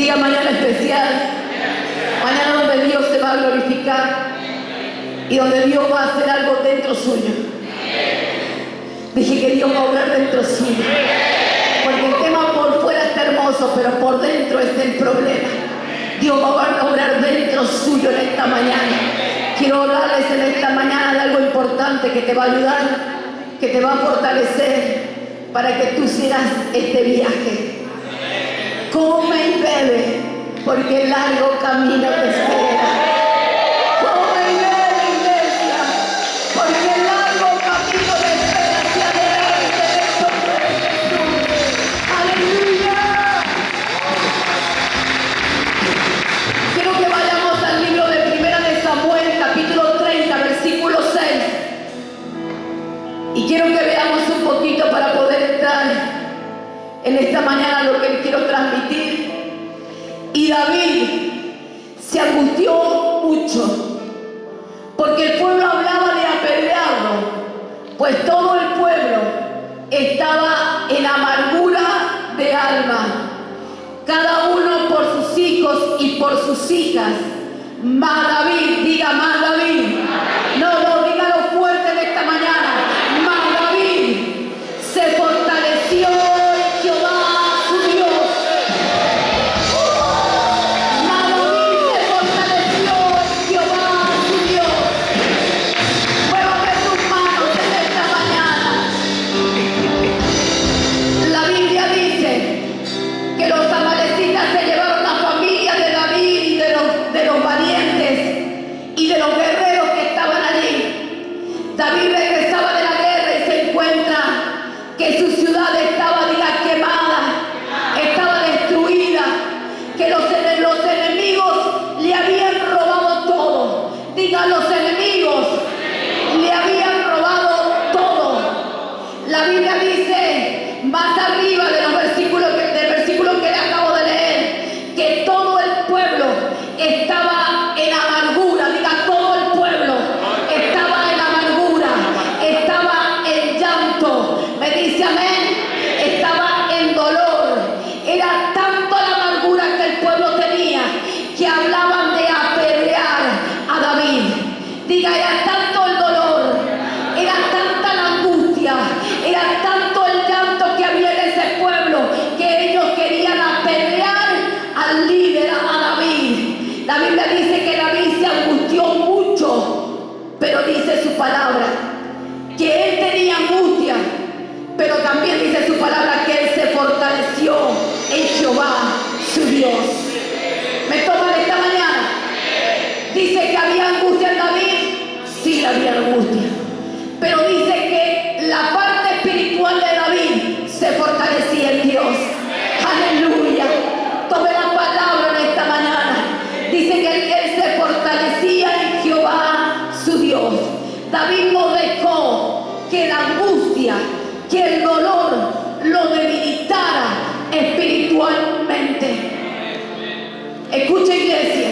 Diga mañana especial. Mañana donde Dios se va a glorificar y donde Dios va a hacer algo dentro suyo. Dije que Dios va a obrar dentro suyo. Porque el tema por fuera está hermoso, pero por dentro es el problema. Dios va a obrar dentro suyo en esta mañana. Quiero hablarles en esta mañana de algo importante que te va a ayudar, que te va a fortalecer para que tú sigas este viaje. Come y bebe, porque el largo camino te espera. Come y bebe, iglesia, porque el largo camino te espera hacia adelante en el nombre de Jesús. ¡Aleluya! Quiero que vayamos al libro de Primera de Samuel, capítulo 30, versículo 6. Y quiero que veamos un poquito para poder entrar en esta mañana lo que quiero transmitir. Y David se angustió mucho porque el pueblo hablaba de apedrearlo, pues todo el pueblo estaba en amargura de alma, cada uno por sus hijos y por sus hijas. Más David, diga más David. No, dígalo fuerte en esta mañana. Más David se fortaleció en Jehová su Dios. Más David se fortaleció en Jehová su Dios. Muévame tus manos en esta mañana. La Biblia dice que los amalecitas se llevaron la familia de David y de los valientes y de los guerreros que estaban allí. David regresaba de la guerra y se encuentra que su ciudad estaba, quemada, estaba destruida, que los enemigos le habían robado todo. Diga, los enemigos le habían robado todo. La Biblia dice más arriba de los versículos del versículo que le acabo de leer, que todo el pueblo estaba en amargura. Diga, todo el pueblo estaba en amargura, estaba en llanto. Me dice amén. Estaba en dolor. Era tanto la amargura que el pueblo tenía que hablaban de apedrear a David. Diga, era tanto el dolor, era tanta la angustia, era tanto el llanto que había en ese pueblo que ellos querían apedrear al líder, a David. La Biblia dice que David se angustió mucho, pero dice su palabra que él tenía angustia, pero también dice su palabra que él se fortaleció en Jehová su Dios. ¿Me toman esta mañana? Dice que había angustia en David. Sí, había angustia, pero dice que la parte espiritual de David se fortalecía en Dios. Aleluya. Tome la palabra en esta mañana. Dice que él se fortalecía en Jehová su Dios. David no dejó que la angustia, que el dolor lo debilitara espiritualmente. Escucha, iglesia,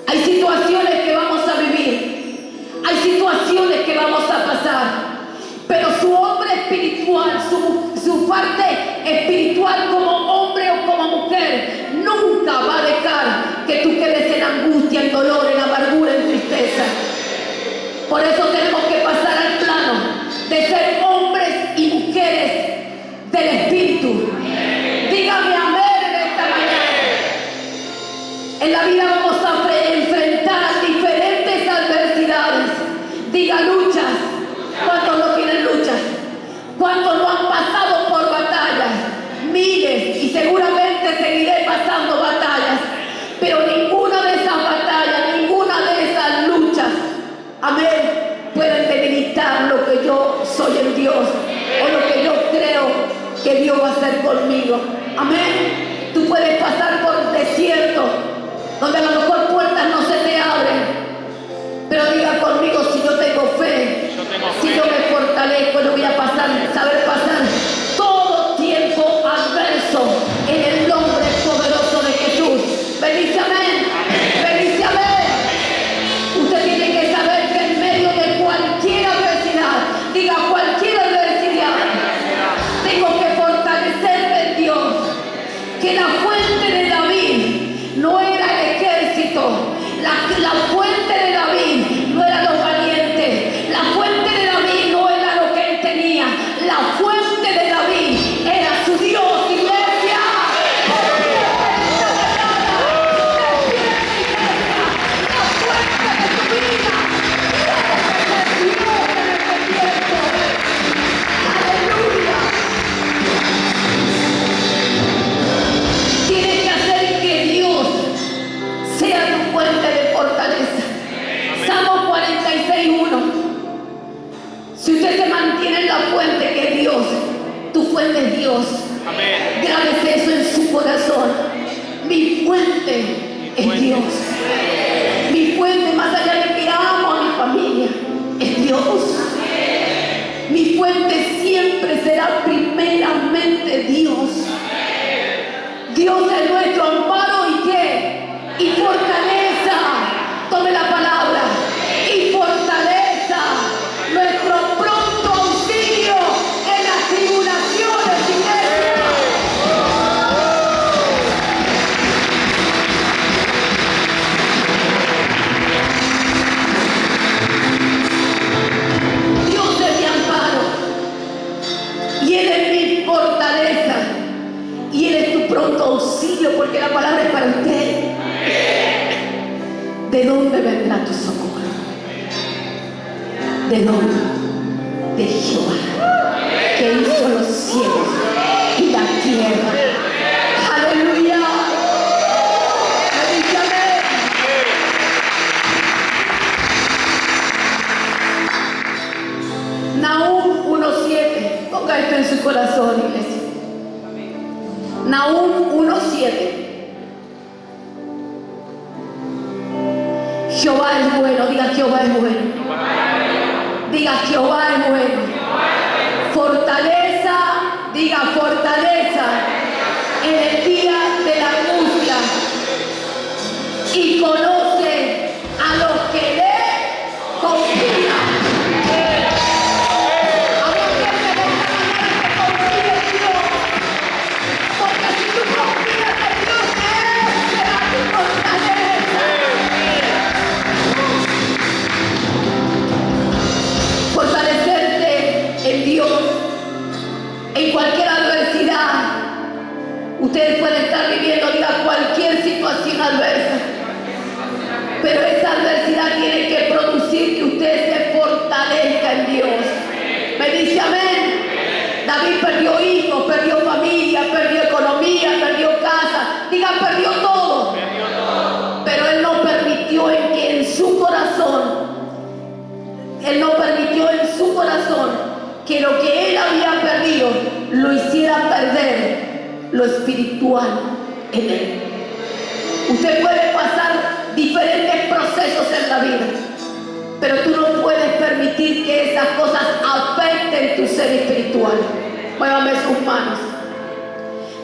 hay situaciones que vamos a vivir, hay situaciones que vamos a pasar, pero su hombre espiritual, su parte espiritual como hombre o como mujer, nunca va a dejar que tú quedes en angustia, en dolor, en amargura, en tristeza. Por eso tenemos que pasar al plano de ser hombres y mujeres del Espíritu. Dígame amén en esta mañana. En la vida vamos a enfrentar diferentes adversidades. Diga, luchas. ¿Cuántos no tienen luchas? ¿Cuántos no han pasado por batallas? Miles, y seguramente seguiré pasando batallas. Pero ninguna de esas batallas, ninguna de esas luchas, amén, pueden debilitar lo que yo soy en Dios, o lo que yo creo que Dios va a hacer conmigo. Amén. Tú puedes pasar por desierto, donde a lo mejor puertas no se te abren, pero diga conmigo, si yo tengo fe, si yo me fortalezco, yo voy a saber pasar todo tiempo adverso en el nombre poderoso de Jesús. Bendice amén. Bendice amén. Usted tiene que saber que en medio de cualquier adversidad, diga cualquier adversidad, tengo que fortalecerme en Dios, que la fuente fuente es Dios. Mi fuente, más allá de que amo a mi familia, es Dios. Mi fuente siempre será primeramente Dios. Dios es nuestro amparo y ¿qué? Y fortaleza. Tome la palabra. Y fortaleza. Nuestro pronto auxilio en las tribulaciones, iglesia. Dios es mi amparo. Y Él es mi fortaleza. Y Él es tu pronto auxilio, porque la palabra es para usted. ¿De dónde vendrá tu socorro? ¿De dónde? De Jehová, que hizo los cielos y la tierra. ¡Aleluya! ¡Bendiciones! Nahum 1:7. Ponga esto en su corazón, iglesia. Nahum 1:7. Jehová es bueno. Diga, Jehová es bueno. Diga, Jehová es bueno. Fortaleza. Diga, fortaleza en el día de la angustia. Y conoce a los que le confían. A los que se dejan que confíen en Dios. Porque si tú confías en Dios, Él será tu fortaleza. Fortalecerte en Dios en cualquier adversidad. Ustedes pueden estar viviendo, diga, cualquier situación adversa, pero esa adversidad tiene que producir que usted se fortalezca en Dios. Me dice amén. David perdió hijos, perdió familia, perdió economía, perdió casa, diga, perdió todo. Pero él no permitió que en su corazón, él no permitió en su corazón que lo que él había perdido lo hiciera perder lo espiritual en él. Usted puede pasar diferentes procesos en la vida, pero tú no puedes permitir que esas cosas afecten tu ser espiritual. Muévame sus manos.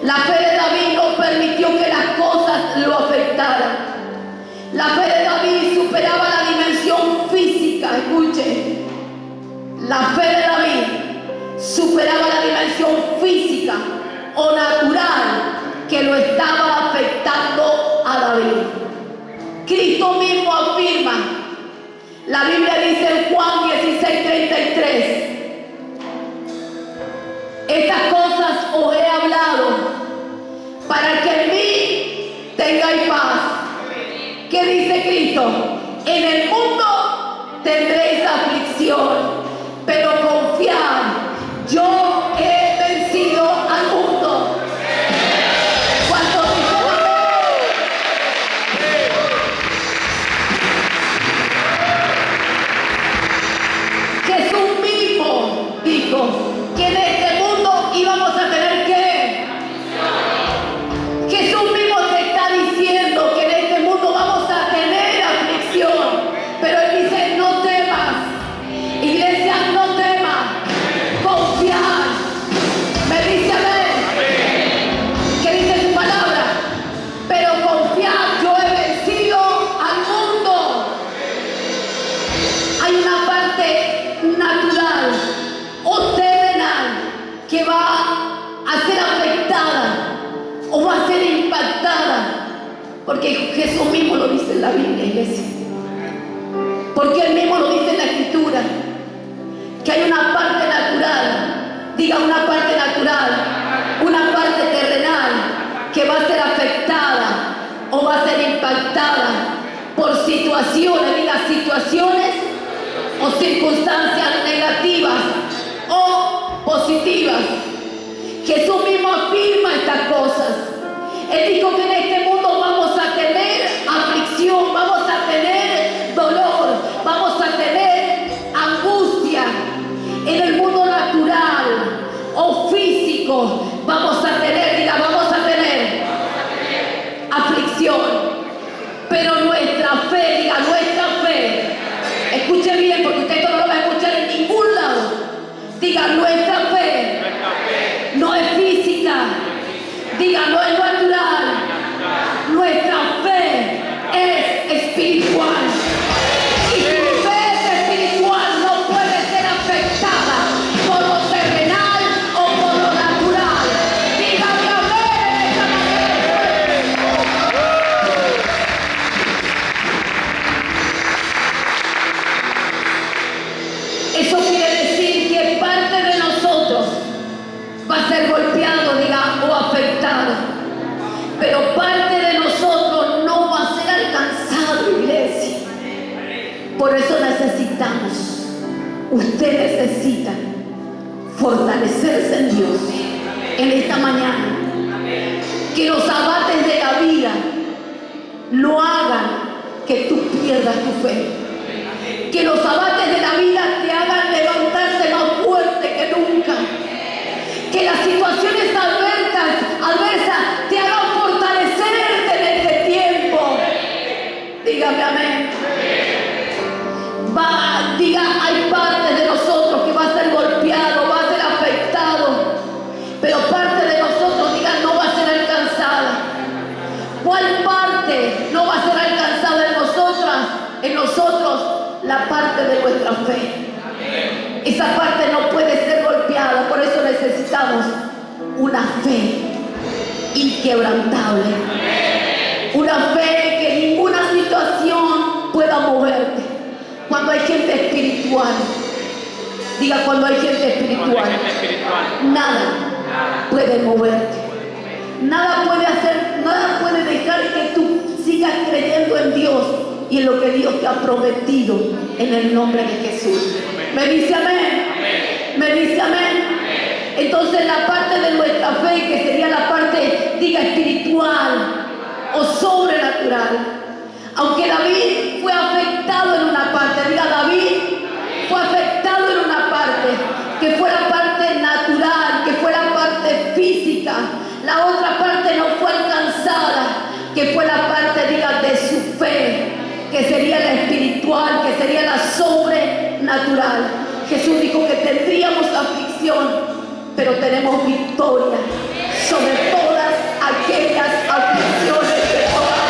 La fe de David no permitió que las cosas lo afectaran. La fe de David superaba la dimensión física. Escuche, la fe de David superaba la dimensión física o natural que lo estaba afectando a David. Cristo mismo afirma, la Biblia dice en Juan 16:33, estas cosas os he hablado para que en mí tengáis paz. ¿Qué dice Cristo? En el mundo tendréis aflicción, pero confiad, yo he vencido al mundo. ¿Cuántos dicen amén? Jesús mismo dijo que en este mundo íbamos a tener ¿qué? Jesús mismo te está diciendo que en este mundo vamos a tener aflicción, pero Él dice, no temas, iglesia, no temas, confiar. Me dice amén. ¿Qué dice su palabra? Pero confiar, yo he vencido al mundo. Hay una parte natural o terrenal que va a ser afectada o va a ser impactada, porque Jesús mismo lo dice en la Biblia, iglesia. Porque Él mismo lo dice en la Escritura, que hay una parte natural, diga una parte natural, una parte terrenal que va a ser afectada o va a ser impactada por situaciones, diga situaciones o circunstancias negativas o positivas. Jesús mismo afirma estas cosas. Él dijo que en este mundo vamos a tener aflicción, vamos a tener dolor, vamos a tener angustia. En el mundo natural o físico vamos a tener, diga, vamos a tener aflicción. Diga, no es natural. Nuestra fe es espiritual. Y tu fe es espiritual, no puede ser afectada por lo terrenal o por lo natural. Dígame amén esta mañana. Eso quiere decir que parte de nosotros va a ser golpeado, diga, o afectado. Pero parte de nosotros no va a ser alcanzado, iglesia. Por eso necesitamos, usted necesita fortalecerse en Dios en esta mañana. Que los abates de la vida no hagan que tú pierdas tu fe. Que los abates de la vida te hagan levantarte más fuerte que nunca. Que las situaciones adversas te hagan fortalecerte en este tiempo. Dígame amén. Diga, hay parte de nosotros que va a ser golpeado, va a ser afectado, pero parte de nosotros, diga, no va a ser alcanzada. ¿Cuál parte no va a ser alcanzada en nosotras? En nosotros, la parte de nuestra fe. Esa parte no puede ser golpeada, por eso necesitamos una fe inquebrantable. Una fe que ninguna situación pueda moverte. Cuando hay gente espiritual, diga, cuando hay gente espiritual, nada puede moverte. Nada puede hacer, nada puede dejar que tú sigas creyendo en Dios y en lo que Dios te ha prometido en el nombre de Jesús. ¿Me dice amén? ¿Me dice amén? Entonces la parte de nuestra fe, que sería la parte, diga, espiritual o sobrenatural. Aunque David fue afectado en una parte, diga, David fue afectado en una parte, que fue la parte natural, que fue la parte física. La otra parte no fue alcanzada, que fue la parte, diga, de su fe, que sería la espiritual, que sería la sobrenatural. Jesús dijo que tendríamos aflicción, pero tenemos victoria sobre todas aquellas aflicciones que tomamos.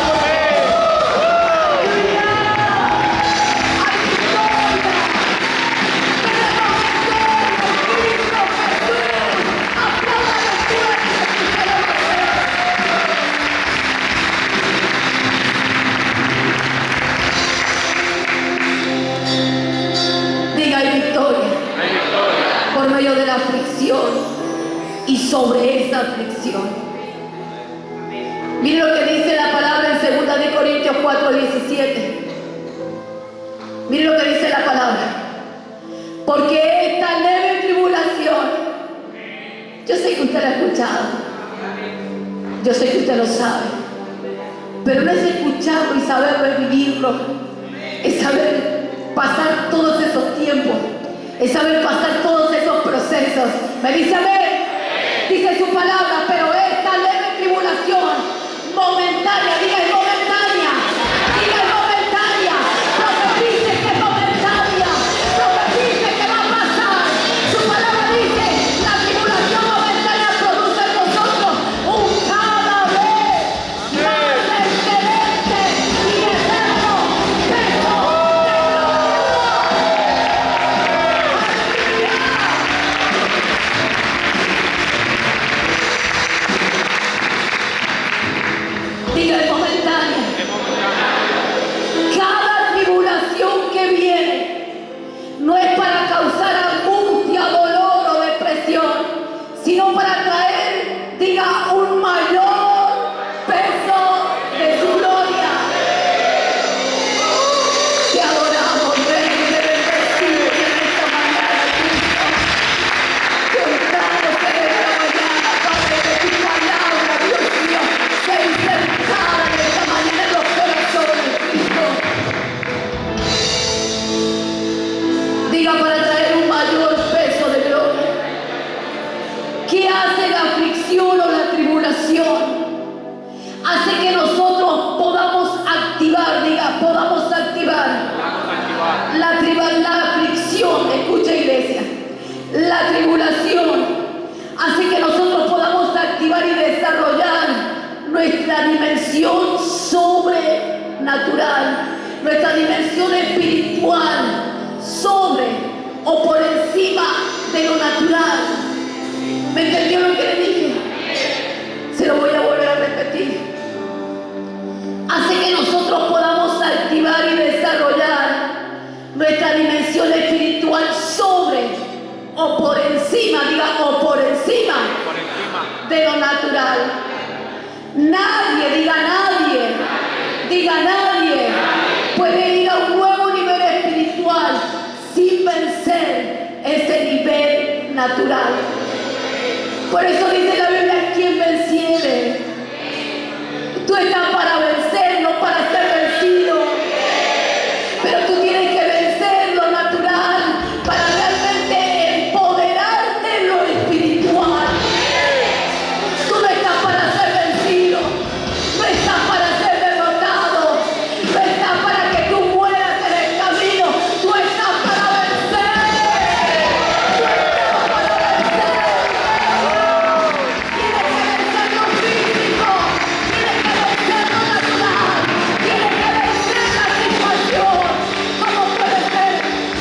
Por medio de la aflicción y sobre esa aflicción. Mire lo que dice la palabra en 2 de Corintios 4:17. Mire lo que dice la palabra. Porque esta leve tribulación, yo sé que usted la ha escuchado, yo sé que usted lo sabe, pero no es escucharlo y saberlo, es vivirlo, es saber pasar todos esos tiempos, es saber pasar todos esos procesos. Me dice amén. Dice su palabra, pero esta leve tribulación momentánea, diga, es momentánea, diga, es momentánea. Profetice que es momentánea, profetice que va a pasar. Su palabra dice, la tribulación momentánea produce en nosotros un cada vez más excelente y eterno peso de diga, es momentánea. Cada tribulación que viene no es para causar angustia, dolor o depresión, sino para traer, diga, un mayor peso de su gloria. Te adoramos, Rey, te bendecimos en esta mañana, Cristo. Te honramos en esta mañana, Padre, de tu palabra, Dios mío, se insertada nuestra dimensión sobrenatural, nuestra dimensión espiritual, sobre o por encima de lo natural. ¿Me entendió lo que le dije? Se lo voy a volver a repetir. Hace que nosotros podamos activar y desarrollar nuestra dimensión espiritual sobre o por encima, diga, o por encima de lo natural. Nadie, diga nadie, puede ir a un nuevo nivel espiritual sin vencer ese nivel natural. Por eso dice la Biblia, quien venciere. Tú estás para vencer, no para ser vencido. Pero tú tienes que vencer lo natural para realmente empoderarte en lo espiritual. Tú no estás para ser vencido, no estás para ser derrotado, no estás para que tú mueras en el camino, tú estás para vencer. Tú estás para vencer. Tienes que vencer lo físico, tienes que vencer lo natural, tienes que vencer la situación. ¿Cómo puede ser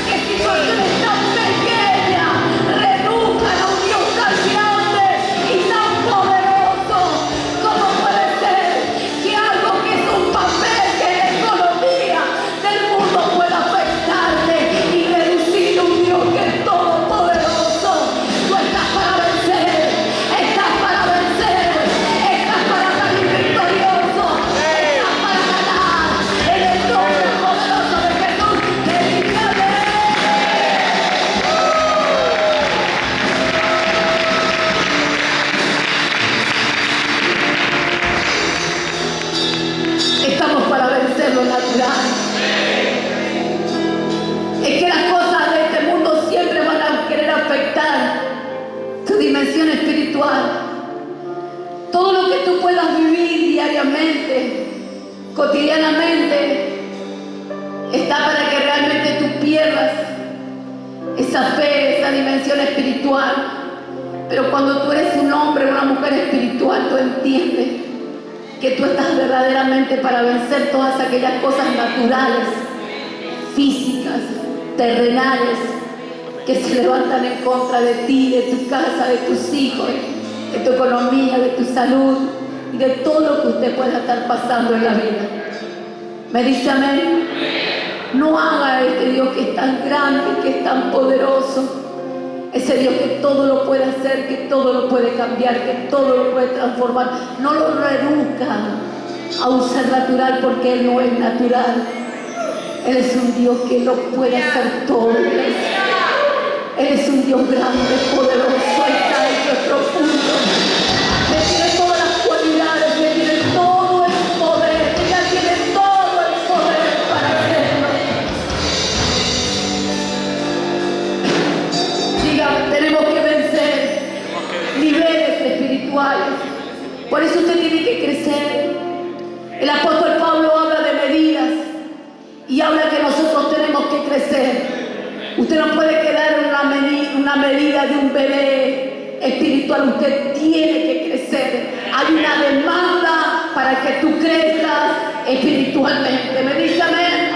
que situaciones tan pequeñas reduzcan a un Dios tan grande y tan poderoso? ¿Cómo puede ser que algo que es un papel que es la economía del mundo pueda afectarte y reducir a un Dios que es todopoderoso? Tú estás para vencer, estás para vencer, estás para salir victorioso, estás para ganar en el nombre poderoso de Jesús. Estamos para vencer lo natural. Es que las cosas de este mundo siempre van a querer afectar tu dimensión espiritual. Todo lo que tú puedas vivir diariamente, cotidianamente, está para que realmente tú pierdas esa fe, esa dimensión espiritual. Pero cuando tú eres un hombre o una mujer espiritual, tú entiendes que tú estás verdaderamente para vencer todas aquellas cosas naturales, físicas, terrenales, que se levantan en contra de ti, de tu casa, de tus hijos, de tu economía, de tu salud y de todo lo que usted pueda estar pasando en la vida. ¿Me dice amén? No haga este Dios que es tan grande, que es tan poderoso, ese Dios que todo lo puede hacer, que todo lo puede cambiar, que todo lo puede transformar. No lo reduzca a un ser natural, porque Él no es natural. Él es un Dios que lo puede hacer todo. Él es un Dios grande, poderoso, alto, profundo. Él tiene todas las cualidades, Él tiene todo el poder, ella tiene todo el poder para hacerlo. Diga, tenemos que vencer niveles espirituales. Por eso usted tiene que crecer. El apóstol Pablo habla de medidas y habla que nosotros tenemos que crecer. Usted no puede quedar en una medida de un bebé espiritual. Usted tiene que crecer. Hay una demanda para que tú crezcas espiritualmente. ¿Me dice amén?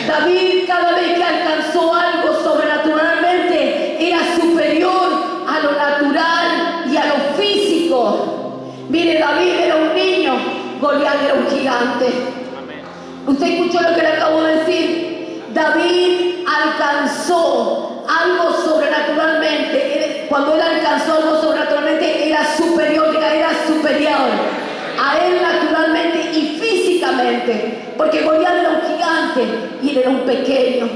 David, cada vez que alcanzó algo sobrenaturalmente, era superior a lo natural y a lo físico. Mire, David era un niño, Goliat era un gigante. Usted escuchó lo que le acabo de decir. David alcanzó algo sobrenaturalmente. Cuando él alcanzó algo sobrenaturalmente, era superior, era superior a él naturalmente y físicamente, porque Goliat era un gigante y él era un pequeño.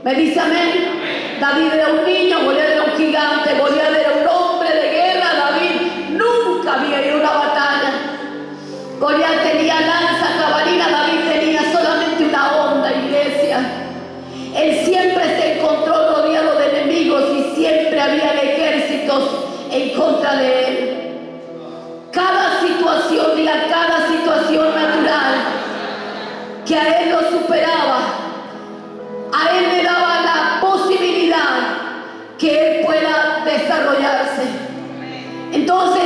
¿Me dice amén? David era un niño, Goliat era un gigante, Goliat era un hombre de guerra. David nunca había ido a una batalla. Goliat tenía lanza, cabalina, David tenía solamente una honda, iglesia. Él siempre se encontró rodeado de enemigos y siempre había ejércitos en contra de él. Cada situación, diga, cada situación natural que a él lo superaba, a él le daba la posibilidad que él pueda desarrollarse. Entonces,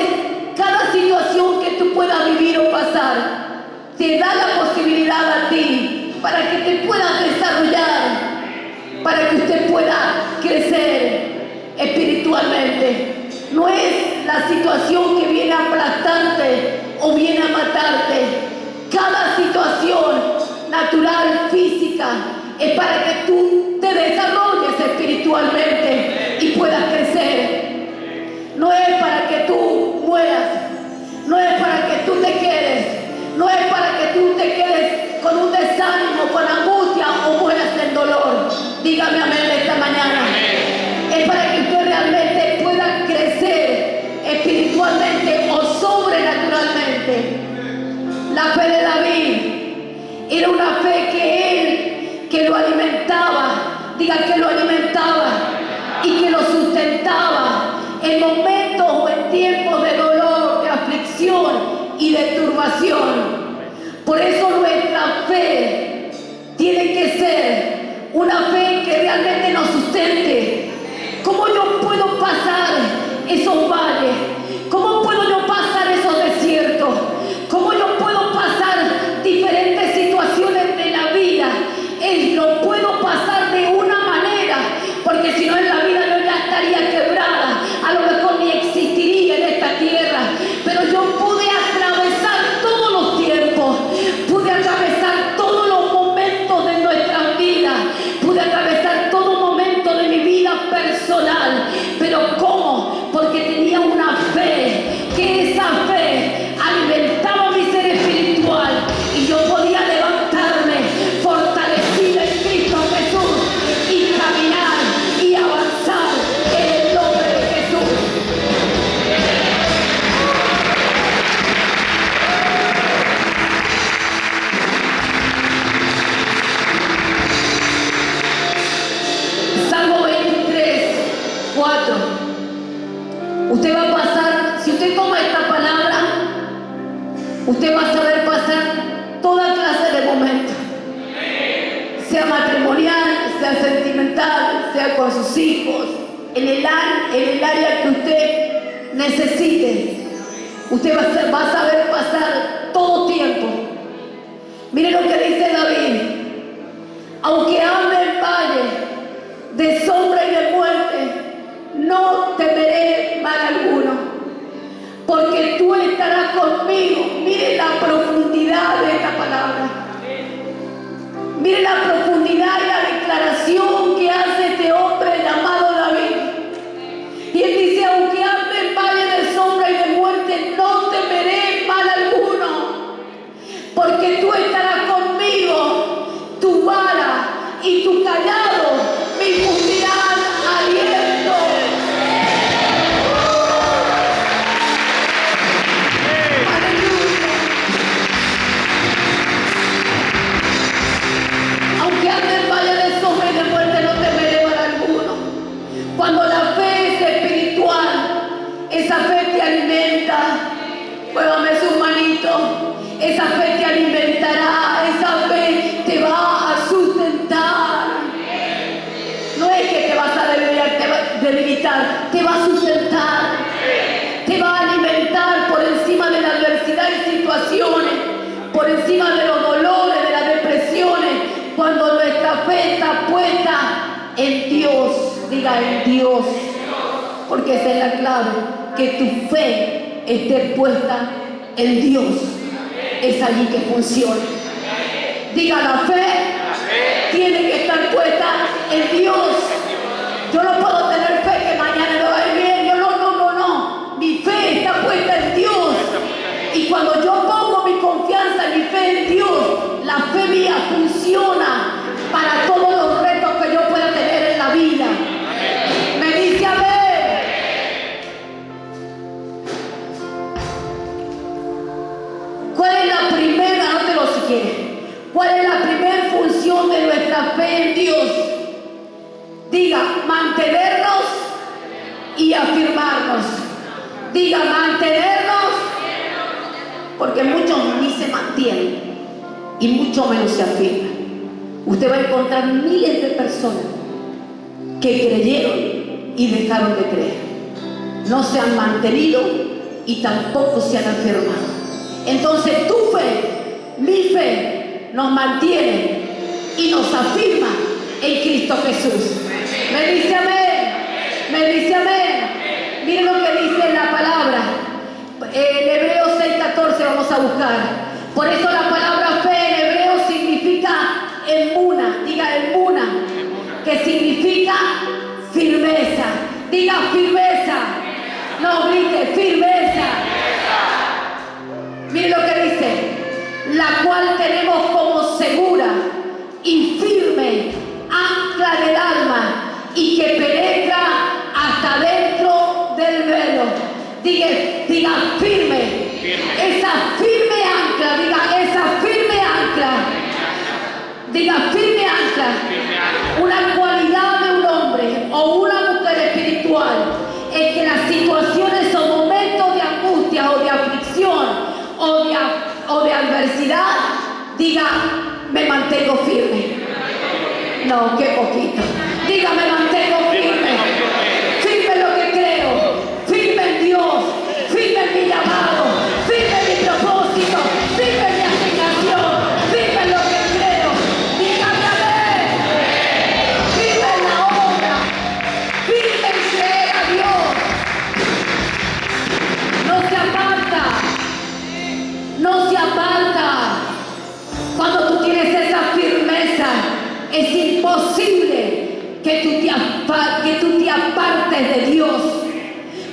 cada situación que tú puedas vivir o pasar te da la posibilidad a ti para que te puedas desarrollar, para que usted pueda crecer espiritualmente. No es la situación que viene a aplastarte o viene a matarte. Cada situación natural, física, es para que tú te desarrolles espiritualmente y puedas crecer. No es para que tú mueras, no es para que tú te quedes, no es para que tú te quedes con un desánimo, con angustia o mueras en dolor. Dígame amén esta mañana. Es para que usted realmente pueda crecer espiritualmente o sobrenaturalmente. La fe de David era una fe que lo alimentaba, diga que lo alimentaba y que lo sustentaba en momentos o en tiempos de dolor, de aflicción y de turbación. Por eso nuestra fe tiene que ser una fe que realmente nos sustente. ¿Cómo yo puedo pasar esos valles? ¿Cómo puedo yo pasar esos desiertos? ¿Cómo yo puedo pasar diferentes situaciones de la vida? Lo puedo pasar de una manera, porque si no en la vida yo ya estaría quebrada, a lo mejor ni existiría en esta tierra, pero yo pude atravesar todos los tiempos, pude atravesar todos los momentos de nuestra vida, pude atravesar todo momento de mi vida personal. Pero ¿cómo? Porque tenía una fe, que esa fe alimentaba mi ser espiritual y yo podía levantarme fortalecida en Cristo Jesús y caminar y avanzar en el nombre de Jesús. Salmo 23, 4. Usted va a pasar, si usted toma esta palabra, usted va a saber pasar toda clase de momentos, sea matrimonial, sea sentimental, sea con sus hijos, en el área que usted necesite. Usted va a saber pasar todo tiempo. Mire lo que dice David: aunque ande en valle de sombra y de muerte, no temeré mal alguno, porque tú estarás conmigo. Mire la profundidad de esta palabra. Mire la profundidad y la declaración que hace este hombre llamado David. Y él dice: aunque ande en valle de sombra y de muerte, no temeré mal alguno, porque tú estarás conmigo. Tu vara y tu callado me infundirán aliento. Aunque ande en valle de sombra y de muerte, no temeré mal alguno. Cuando la fe es espiritual, esa fe te alimenta. Muévame su manito. Esa fe te alimentará, esa fe te va a sustentar. No es que te vas a debilitar, te va a sustentar. Te va a alimentar por encima de la adversidad y situaciones, por encima de los dolores, de las depresiones. Cuando nuestra fe está puesta en Dios, diga en Dios, porque esa es la clave, que tu fe esté puesta en Dios. Es allí que funciona. Diga, la fe tiene que estar puesta en Dios. Yo no puedo tener fe que mañana me va a ir bien. Yo no. Mi fe está puesta en Dios. Y cuando yo pongo mi confianza y mi fe en Dios, la fe mía funciona para todos los retos que yo pueda tener en la vida. Me dice a ver. ¿Cuál es la primera? Anótelo si quieres. ¿Cuál es la primera función de nuestra fe en Dios? Diga, mantenernos y afirmarnos. Diga, mantenernos, porque muchos ni se mantienen y mucho menos se afirman. Usted va a encontrar miles de personas que creyeron y dejaron de creer. No se han mantenido y tampoco se han afirmado. Entonces tu fe, mi nos mantiene y nos afirma en Cristo Jesús. Me dice amén. Me dice amén. Miren lo que dice la palabra. En Hebreos 6:14 vamos a buscar. Por eso la palabra fe en hebreo significa emuna. Diga emuna, que significa firmeza. Diga firmeza. No grite, firmeza. Miren lo que dice. La cual tenemos como segura y firme ancla del alma y que penetra hasta dentro del velo. Diga firme. Esa firme ancla. Diga esa firme ancla. Diga firme ancla. Una cualidad de un hombre o una mujer espiritual es que las situaciones o momentos de angustia o de aflicción o de adversidad, diga, me mantengo firme. No, qué poquito. Diga, me mantengo firme. Firme en lo que creo. Firme en Dios. Firme en mi llamado. Firme en mi propósito. Firme en mi asignación. Firme en lo que creo. Dígame amén. Firme en la obra. Firme en creer a Dios. No se aparta. No se aparta. Cuando tú tienes esa firmeza, es imposible que tú te apartes de Dios.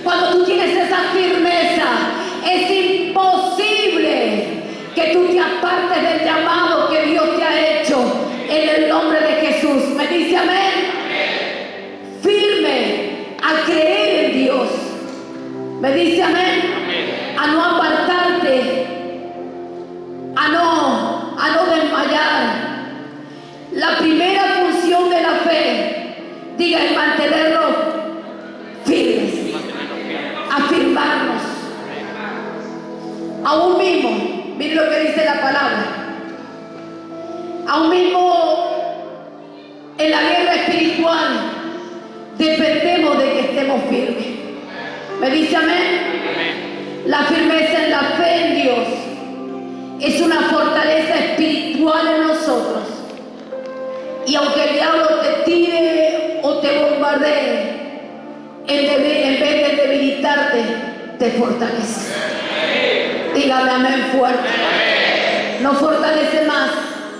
Cuando tú tienes esa firmeza, es imposible que tú te apartes del llamado que Dios te ha hecho en el nombre de Jesús. ¿Me dice amén? Firme a creer en Dios. ¿Me dice amén? A no apartarte, a no desmayar. La primera función de la fe, diga, es mantenernos firmes, afirmarnos. Aún mismo, miren lo que dice la palabra, aún mismo en la guerra espiritual dependemos de que estemos firmes. ¿Me dice amén? La firmeza en la fe en Dios es una fortaleza espiritual en nosotros. Y aunque el diablo te tire o te bombardee, en vez de debilitarte, te fortalece. Dígame amén fuerte. Nos fortalece más.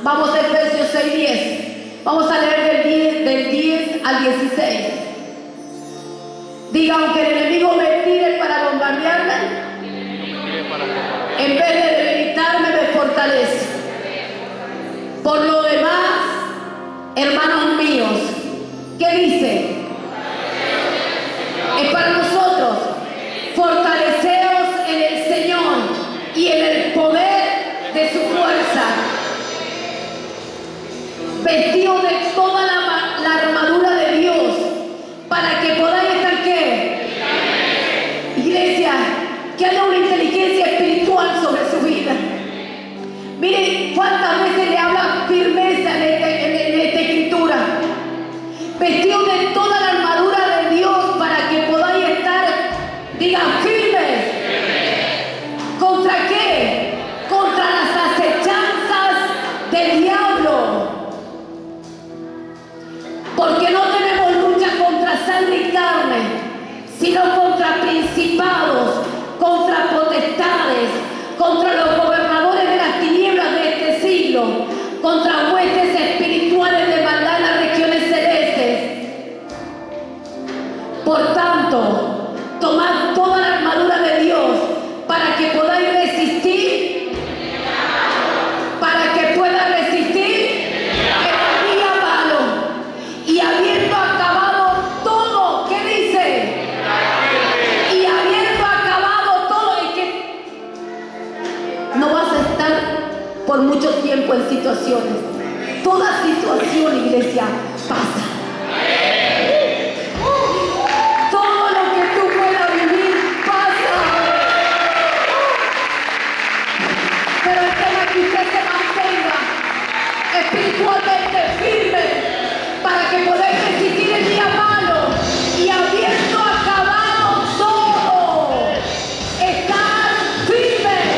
Vamos a Efesios 6:10. Vamos a leer del 10 al 16. Diga, aunque el enemigo me tire para bombardearme, en vez de debilitarme, me fortalece. Por lo demás, hermanos míos, ¿qué dice? Es para nosotros. Fortaleceos en el Señor y en el poder de su fuerza. Vestidos de toda la armadura de Dios para que podáis estar ¿qué? Iglesia, que haya una inteligencia espiritual sobre su vida. Miren cuántas veces le habla firmeza en esta escritura. Vestidos de toda la armadura de Dios para que podáis estar, diga, firmes. ¿Contra qué? Contra las acechanzas del diablo. Porque no tenemos lucha contra sangre y carne, sino contra principados, contra potestades, contra los gobernadores de las tinieblas de este siglo, contra huestes espirituales de maldad en las regiones celestes. Por tanto, tomad toda la armadura de Dios para que podáis resistir, para que pueda resistir en el día malo. Y habiendo acabado todo, ¿qué dice? Y habiendo acabado todo, es que no vas a estar por mucho tiempo en situaciones. Toda situación, iglesia, pasa. Todo lo que tú puedas vivir pasa. Pero el tema es que usted se mantenga espiritualmente firme para que podáis resistir el día malo y habiendo acabado todo, estar firmes.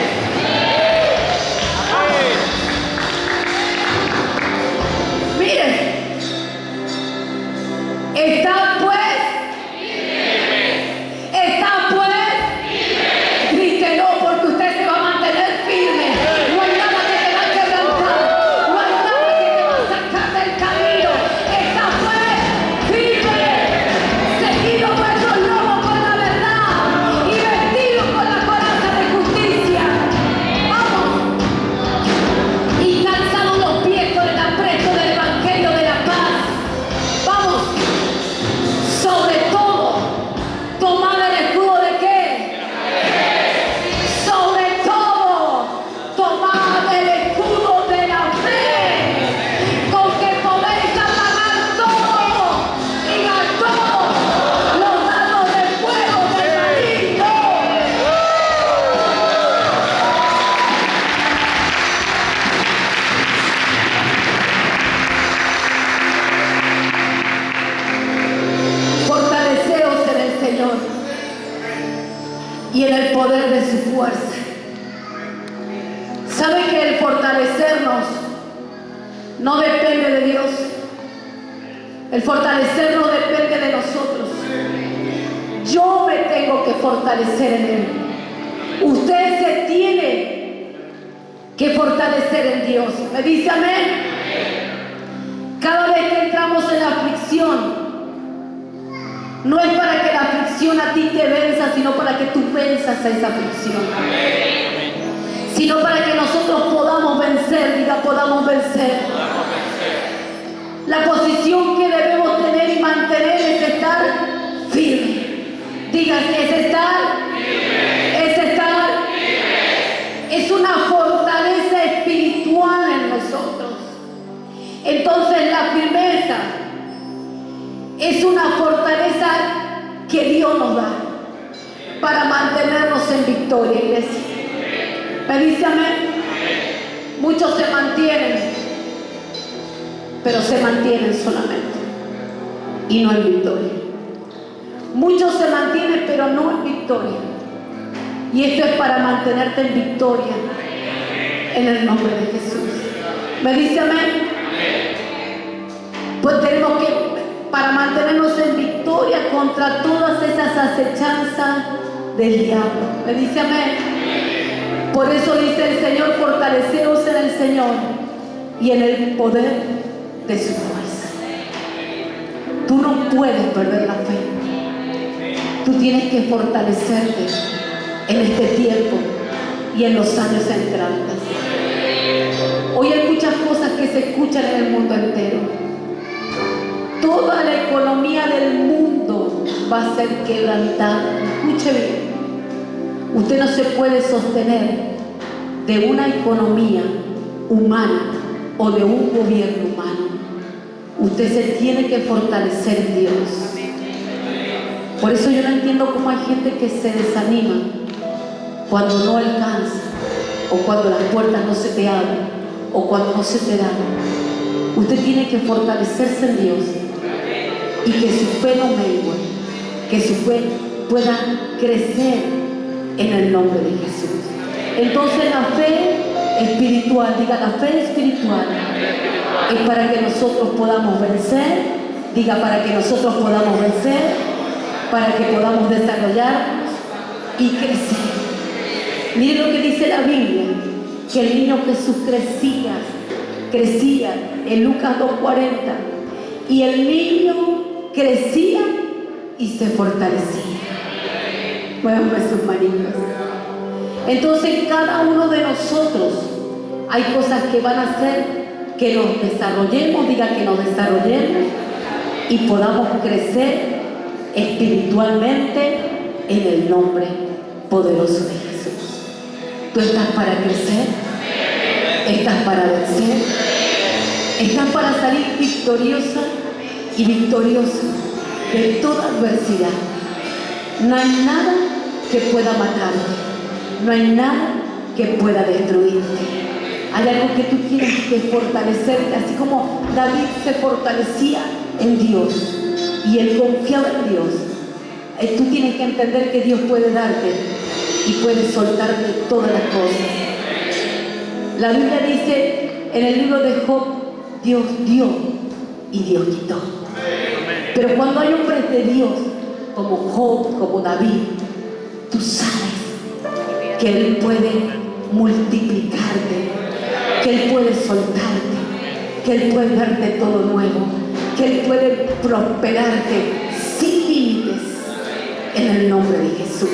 ¿Sabe que el fortalecernos no depende de Dios? El fortalecernos depende de nosotros. Yo me tengo que fortalecer en Él. Usted se tiene que fortalecer en Dios. ¿Me dice amén? Cada vez que entramos en la aflicción, no es para que la aflicción a ti te venza, sino para que tú venzas a esa aflicción. Sino para que nosotros podamos vencer, diga, podamos vencer. La posición que debemos tener y mantener es estar firme. Diga, es estar firme. Es estar firme. Es una fortaleza espiritual en nosotros. Entonces la firmeza es una fortaleza que Dios nos da para mantenernos en victoria, iglesia. ¿Me dice amén? Muchos se mantienen, pero se mantienen solamente y no en victoria. Muchos se mantienen, pero no en victoria. Y esto es para mantenerte en victoria en el nombre de Jesús. ¿Me dice amén? Pues tenemos que, para mantenernos en victoria contra todas esas acechanzas del diablo. ¿Me dice amén? Por eso dice el Señor, fortaleceos en el Señor y en el poder de su fuerza. Tú no puedes perder la fe. Tú tienes que fortalecerte en este tiempo y en los años entrantes. Hoy hay muchas cosas que se escuchan en el mundo entero. Toda la economía del mundo va a ser quebrantada. Escuche bien. Usted no se puede sostener de una economía humana o de un gobierno humano. Usted se tiene que fortalecer en Dios. Por eso yo no entiendo cómo hay gente que se desanima cuando no alcanza, o cuando las puertas no se te abren, o cuando no se te dan. Usted tiene que fortalecerse en Dios y que su fe no mengue, que su fe pueda crecer en el nombre de Jesús. Entonces la fe espiritual, diga, la fe espiritual es para que nosotros podamos vencer, diga, para que nosotros podamos vencer, para que podamos desarrollarnos y crecer. Miren lo que dice la Biblia, que el niño Jesús crecía en Lucas 2:40, y el niño crecía y se fortalecía. Muévanme sus manitos. Entonces cada uno de nosotros hay cosas que van a hacer que nos desarrollemos, diga, que nos desarrollemos y podamos crecer espiritualmente en el nombre poderoso de Jesús. Tú estás para crecer, estás para vencer, estás para salir victoriosa y victorioso de toda adversidad. No hay nada que pueda matarte, no hay nada que pueda destruirte. Hay algo que tú tienes que fortalecerte, así como David se fortalecía en Dios y él confiaba en Dios. Tú tienes que entender que Dios puede darte y puede soltarte todas las cosas. La Biblia dice en el libro de Job, Dios dio y Dios quitó. Pero cuando hay hombres de Dios, como Job, como David, tú sabes que Él puede multiplicarte, que Él puede soltarte, que Él puede darte todo nuevo, que Él puede prosperarte sin límites en el nombre de Jesús.